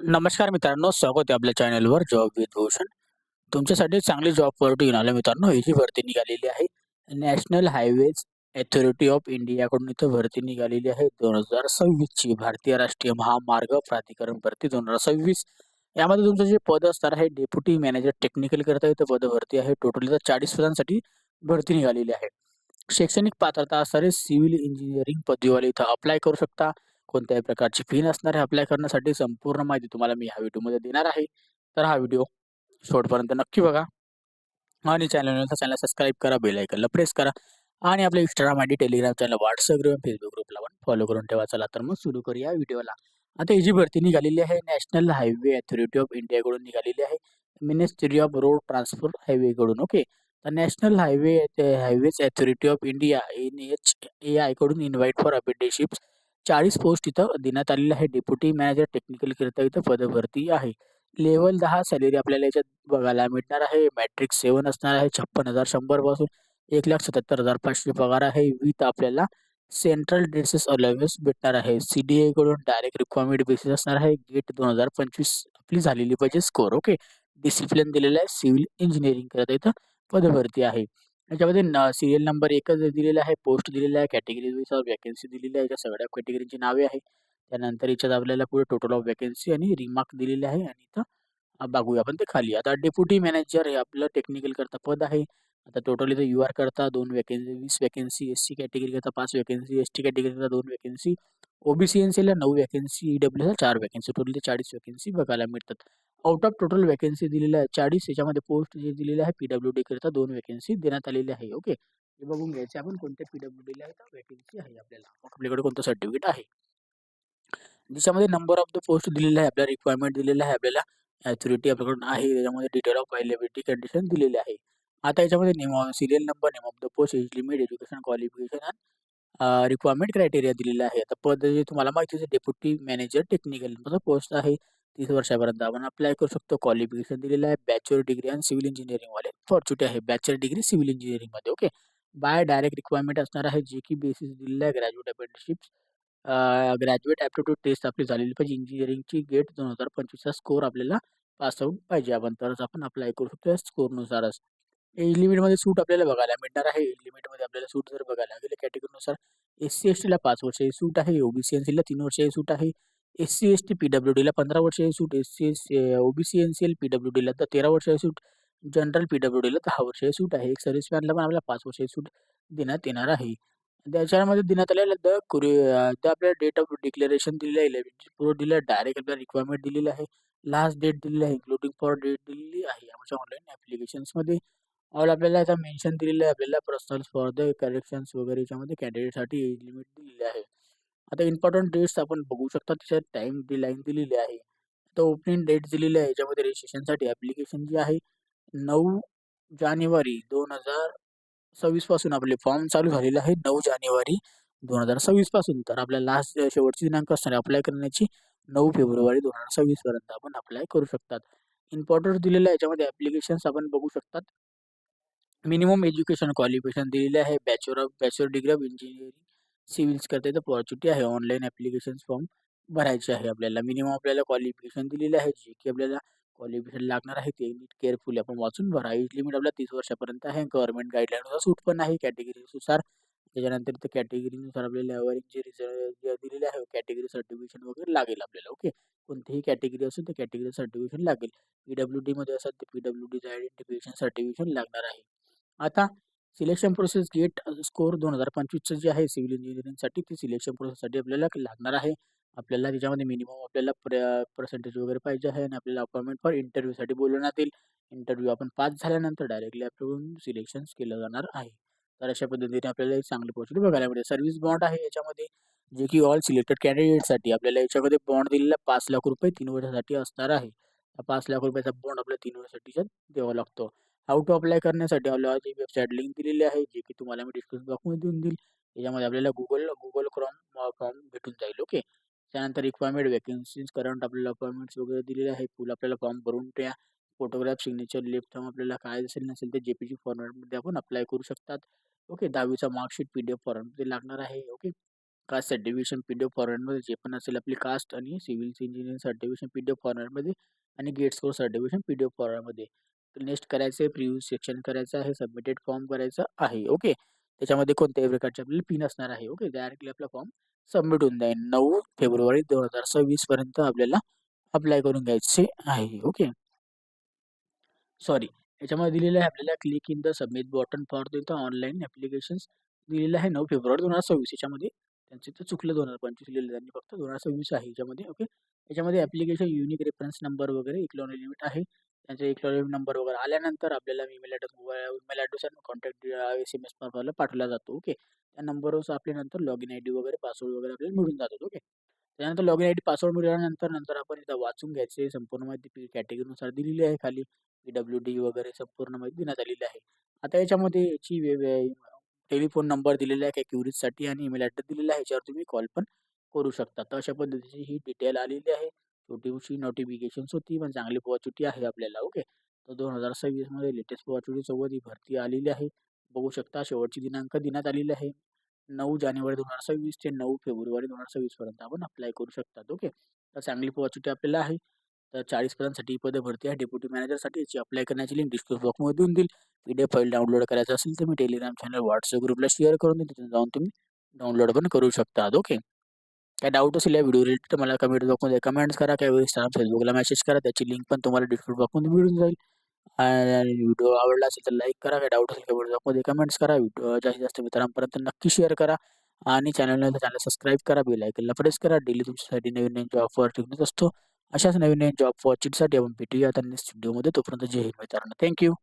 नमस्कार मित्रांनो, स्वागत आहे आपल्या चॅनलवर जॉब विथ भूषण. तुमच्यासाठी चांगली जॉब ऑपॉर्च्युनिटी घेऊन आलो मित्रांनो. ही जी भरती निघालेली आहे, नॅशनल हायवेज अथॉरिटी ऑफ इंडियाकडून इथं भरती निघालेली आहे 2026 ची भारतीय राष्ट्रीय महामार्ग प्राधिकरण भरती 2026. यामध्ये तुमचं जे पद असणार आहे डेप्युटी मॅनेजर टेक्निकल करता इथं पद भरती आहे. टोटल इथं 40 पदांसाठी भरती निघालेली आहे. शैक्षणिक पात्रता असणारे सिव्हिल इंजिनिअरिंग पदवीवाले इथं अप्लाय करू शकता. कोणत्याही प्रकारची फी नसणार आहे अप्लाय करण्यासाठी. संपूर्ण माहिती तुम्हाला मी ह्या व्हिडिओमध्ये देणार आहे. तर हा व्हिडिओ शेवटपर्यंत नक्की बघा आणि चॅनलला सबस्क्राईब करा, बेल आयकॉनला प्रेस करा आणि आपल्या Instagram ID, Telegram channel, WhatsApp group, Facebook ग्रुपला पण फॉलो करून ठेवा. चला तर मग सुरू करूया व्हिडिओला. आता ही जी भरती निघालेली आहे नॅशनल हायवे अथॉरिटी ऑफ इंडियाकडून निघालेली आहे. मिनिस्ट्री ऑफ रोड ट्रान्सपोर्ट हायवेकडून ओके. तर national highways authority of India NHAI कडून इन्व्हाइट फॉर अप्रेंटिसशिप्स 40 पोस्ट इथं देण्यात आलेली आहे. डेप्युटी मॅनेजर टेक्निकल करता इथं पदभरती आहे. लेव्हल 10 सॅलरी आपल्याला याच्यात बघायला मिळणार आहे. मॅट्रिक्स 7 असणार आहे. 56,100 पासून 1,77,500 पगार आहे. विथ आपल्याला सेंट्रल ड्रेसेस अलाउन्स भेटणार आहे. CDA कडून डायरेक्ट रिक्वायरमेंट बेसिस असणार आहे. गेट 2025 आपली झालेली पाहिजे स्कोर ओके. डिसिप्लिन दिलेला आहे. सिव्हिल इंजिनिअरिंग करता इथं पदभरती आहे. याच्यामध्ये सीरियल नंबर 1च दिलेला आहे. पोस्ट दिलेला आहे. कॅटेगरी नुसार व्हॅकन्सी दिलेली आहे. याच्या सगळ्या कॅटेगरीची नावे आहे. त्यानंतर याच्यात आपल्याला पुढे टोटल ऑफ व्हॅकन्सी आणि रिमार्क दिलेले आहे आणि इथं बघूया आपण ते खाली. आता डेप्युटी मॅनेजर हे आपलं टेक्निकल करता पद आहे. आता टोटल इथं UR करता 2 व्हॅकन्सी, 20 व्हॅकन्सी, SC कॅटेगरी करता 5 व्हॅकन्सी, ST कॅटेगरी करता 2 व्हॅकन्सी, OBC एन-सीला 9 व्हॅकन्सी, EWSला 4 व्हॅकन्सी, टोटल 40 व्हॅकन्सी बघायला मिळतात. आउट ऑफ टोटल व्हॅकन्सी दिलेल्या आहे 40. याच्यामध्ये पोस्ट जे दिलेले आहे PWD करता 2 व्हॅकन्सी देण्यात आलेली आहे. ओके. हे बघून घ्यायचे आपण कोणत्या PWDला व्हॅकन्सी आहे आपल्याला. आपल्याकडे कोणतं सर्टिफिकेट आहे. ज्याच्यामध्ये नंबर ऑफ द पोस्ट दिलेला आहे. आपल्याला रिक्वायरमेंट दिलेला आहे. आपल्याला ॲथॉरिटी आपल्याकडून आहे. त्याच्यामध्ये डिटेल ऑफ अवेलेबिलिटी कंडिशन दिलेली आहे. आता याच्यामध्ये serial number, name of the post, age limit, education qualification requirement criteria दिलेला आहे. आता पद जे तुम्हाला माहिती आहे डेप्युटी मॅनेजर टेक्निकल पोस्ट आहे. 30 वर्षापर्यंत आपण अप्लाय करू शकतो. क्वालिफिकेशन दिलेलं आहे. बॅचलर डिग्री आणि सिव्हिल इंजिनिअरिंगवाले फॉर्च्युनिटी आहे. बॅचलर डिग्री सिव्हिल इंजिनिअरिंगमध्ये ओके. बाय डायरेक्ट रिक्वायरमेंट असणार आहे. जे की बेसिस दिलेला आहे graduate apprenticeship, graduate aptitude test आपली झालेली पाहिजे. इंजिनिअरिंगची गेट 2025चा स्कोर आपल्याला पास आउट पाहिजे आपण, तरच आपण अप्लाय करू शकतो या स्कोरनुसारच. एज लिमिटमध्ये सूट आपल्याला बघायला मिळणार आहे. एज लिमिटमध्ये आपल्याला सूट जर बघायला गेलं कॅटेगरीनुसार SC-STला 5 वर्षाची सूट आहे. OBC एन-सीला 3 वर्षाची सूट आहे. SC-ST PWDला 15 वर्षाची सूट. OBC एन-सी-एल PWDला तर 13 वर्षाची सूट. जनरल PWDला 10 वर्षाची सूट आहे. एक सर्व्हिसमॅनला पण आपल्याला 5 वर्षाची सूट देण्यात येणार आहे. त्याच्यामध्ये देण्यात आलेलं आपल्याला डेट ऑफ डिक्लेरेशन दिलेलं आहे. 11 दिलं आहे. डायरेक्ट आपल्याला रिक्वायरमेंट दिलेली आहे. लास्ट डेट दिलेली आहे. इन्क्लुडिंग फॉर डेट दिलेली आहे. आमच्या ऑनलाईन ॲप्लिकेशन्समध्ये ऑल आपल्याला आता मेन्शन दिलेलं आहे. आपल्याला पर्सनल्स फॉर द करेक्शन्स वगैरे याच्यामध्ये कॅन्डिडेटसाठी एज लिमिट दिलेली आहे. आता इम्पॉर्टंट डेट्स आपण बघू शकता. त्याच्यात टाईम लाईन दिलेली आहे. आता ओपनिंग डेट दिलेली आहे. याच्यामध्ये रजिस्ट्रेशनसाठी ॲप्लिकेशन जी आहे 9 जानेवारी 2026 पासून आपले फॉर्म चालू झालेले आहे. 9 जानेवारी 2026 पासून. तर आपल्या लास्ट शेवटची दिनांक असणार आहे अप्लाय करण्याची 9 फेब्रुवारी 2026 पर्यंत आपण अप्लाय करू शकतात. इम्पॉर्टंट दिलेलं आहे याच्यामध्ये ॲप्लिकेशन्स आपण बघू शकतात. मिनिमम एज्युकेशन क्वालिफिकेशन दिलेले आहे. बॅचलर डिग्री ऑफ इंजिनिअरिंग सिव्हिल्स करता इथं अपॉर्च्युनिटी आहे. ऑनलाईन ॲप्लिकेशन फॉर्म भरायचे आहे आपल्याला. मिनिमम आपल्याला क्वालिफिकेशन दिलेले आहे. जे की आपल्याला क्वालिफिकेशन लागणार आहे ते नीट केअरफुली आपण वाचून भरा. एज लिमिट आपल्याला 30 वर्षापर्यंत आहे. गव्हर्नमेंट गाईडलाईननुसार सूट पण आहे कॅटेगरीनुसार. त्याच्यानंतर इथं कॅटेगरीनुसार आपल्याला एव्हरेजचे रिझल्ट जे दिलेले आहे कॅटेगरी सर्टिफिकेशन वगैरे लागेल आपल्याला ओके. कोणतीही कॅटेगरी असेल तर कॅटेगरी सर्टिफिकेशन लागेल. PWDमध्ये असेल तर PWDचं आयडेंटिफिकेशन सर्टिफिकेशन लागणार आहे. आता सिलेक्शन प्रोसेस गेट स्कोर 2025चं जे आहे सिव्हिल इंजिनिअरिंगसाठी ती सिलेक्शन प्रोसेससाठी आपल्याला लागणार आहे. आपल्याला त्याच्यामध्ये मिनिमम आपल्याला पर्सेंटेज वगैरे पाहिजे आहे आणि आपल्याला अपॉइंटमेंट फॉर इंटरव्ह्यूसाठी बोलवण्यात येईल. इंटरव्ह्यू आपण पास झाल्यानंतर डायरेक्टली आपल्याकडून सिलेक्शन केलं जाणार आहे. तर अशा पद्धतीने आपल्याला एक चांगली पोस्ट बघायला मिळेल. सर्व्हिस बॉन्ड आहे याच्यामध्ये, जे की ऑल सिलेक्टेड कॅन्डिडेटसाठी आपल्याला याच्यामध्ये बॉन्ड दिलेला ₹5,00,000 3 वर्षासाठी असणार आहे. ₹5,00,000चा बॉन्ड आपल्याला 3 वर्षासाठी द्यावा लागतो. हाऊ टू अप्लाय करण्यासाठी आपल्याला जी वेबसाईट लिंक दिलेली आहे, जे की तुम्हाला मी डिस्क्रिप्शन बॉक्समध्ये देऊन देईल. त्याच्यामध्ये आपल्याला Google Chrome फॉर्म भेटून जाईल ओके. त्यानंतर रिक्वायरमेंट व्हॅकन्सीज करंट आपल्याला अपॉइंटमेंट्स वगैरे दिलेले आहे. फुल आपल्याला फॉर्म भरून त्या फोटोग्राफ, सिग्नेचर, लेफ्ट थंब आपल्याला काय असेल नसेल ते JPG फॉर्मॅटमध्ये आपण अप्लाय करू शकतात. ओके. 10वीचा मार्कशीट PDF फॉर्मॅटमध्ये लागणार आहे. ओके. कास्ट सर्टिफिकेशन पी-डी-एफ फॉर्मॅटमध्ये जे पण असेल आपली कास्ट आणि सिव्हिल इंजिनिअरिंग सर्टिफिकेशन पी-डी-एफ फॉर्मॅटमध्ये आणि गेट स्कोर सर्टिफिकेशन पी-डी-एफ फॉर्मॅटमध्ये. नेक्स्ट करायचं आहे, प्रिव्ह्यू सेक्शन करायचं आहे, सबमिटेड फॉर्म करायचा आहे. ओके. त्याच्यामध्ये कोणत्याही प्रकारची आपल्याला पिन असणार आहे. ओके. डायरेक्टली आपला फॉर्म सबमिट होऊन जाईल. 9 फेब्रुवारी 2026 पर्यंत आपल्याला अप्लाय करून घ्यायचे आहे. ओके. सॉरी, याच्यामध्ये दिलेलं आहे आपल्याला click in the submit button for the online applications दिलेलं आहे 9 फेब्रुवारी 2026. याच्यामध्ये त्यांचं इथं चुकलं 2025 लिहिलं त्यांनी, फक्त 2026 आहे याच्यामध्ये. ओके. याच्यामध्ये ॲप्लिकेशन युनिक रेफरन्स नंबर वगैरे इकनॉमी लिमिट आहे. त्यांचा इकनॉमी नंबर वगैरे आल्यानंतर आपल्याला ईमेल ॲड्रेस आणि कॉन्टॅक्ट SMS आपल्याला पाठवला जातो. ओके. त्या नंबरवर आपल्या नंतर लॉगिन आयडी वगैरे पासवर्ड वगैरे आपल्याला मिळून जातात. ओके. त्यानंतर लॉगिन आयडी पासवर्ड मिळाल्यानंतर आपण इथं वाचून घ्यायचे संपूर्ण माहिती कॅटेगरीनुसार दिलेली आहे खाली. PWD वगैरे संपूर्ण माहिती देण्यात आलेली आहे. आता याच्यामध्ये याची टेलिफोन नंबर दिलेला आहे काही क्युरीजसाठी आणि ईमेल ॲड्रेस दिलेला आहे, याच्यावर तुम्ही कॉल पण करू शकता. तर अशा पद्धतीची ही डिटेल आलेली आहे. छोटीशी नोटिफिकेशन्स होती, पण चांगली अपॉर्च्युनिटी आहे आपल्याला. ओके. तर 2026 मध्ये लेटेस्ट अपॉर्च्युनिटी सोबत ही भरती आलेली आहे. बघू शकता शेवटची दिनांक देण्यात आलेली आहे. 9 जानेवारी 2026 ते 9 फेब्रुवारी 2026 पर्यंत आपण अप्लाय करू शकतात. ओके. तर चांगली अपॉर्च्युनिटी आपल्याला आहे. तर 40 पदांसाठी पदं भरती आहे. डेप्युटी मॅनेजरसाठी याची अप्लाय करण्याची लिंक डिस्क्रिप्शन बॉक्समध्ये देऊन देईल. पी-डी-एफ फाईल डाउनलोड करायचं असेल तर मी टेलिग्राम चॅनल, WhatsApp ग्रुपला शेअर करून देईन. तिथून जाऊन तुम्ही डाउनलोड पण करू शकतात. ओके. काय डाऊट असेल या व्हिडिओ रिलेटेड तर मला कमेंट बॉक्समध्ये कमेंट्स करा. काही Instagram, Facebookला मेसेज करा. त्याची लिंक पण तुम्हाला डिस्क्रिप्शन बॉक्समध्ये मिळून जाईल. आणि व्हिडिओ आवडला असेल तर लाईक करा. काही डाऊट असेल कमेंट बॉक्समध्ये कमेंट्स करा. व्हिडिओ जास्तीत जास्त मित्रांपर्यंत नक्की शेअर करा. आणि चॅनल सबस्क्राईब करा. बेल आयकनला प्रेस करा. डेली तुमच्यासाठी नवीन नवीन जॉब ऑपॉर्च्युनिटीज असतो. अशाच नवीन नवीन जॉब ऑपॉर्च्युनिटीसाठी आपण भेटूया आता नेक्स्ट व्हिडिओमध्ये. तोपर्यंत जय हिंद मित्रांनो. Thank you.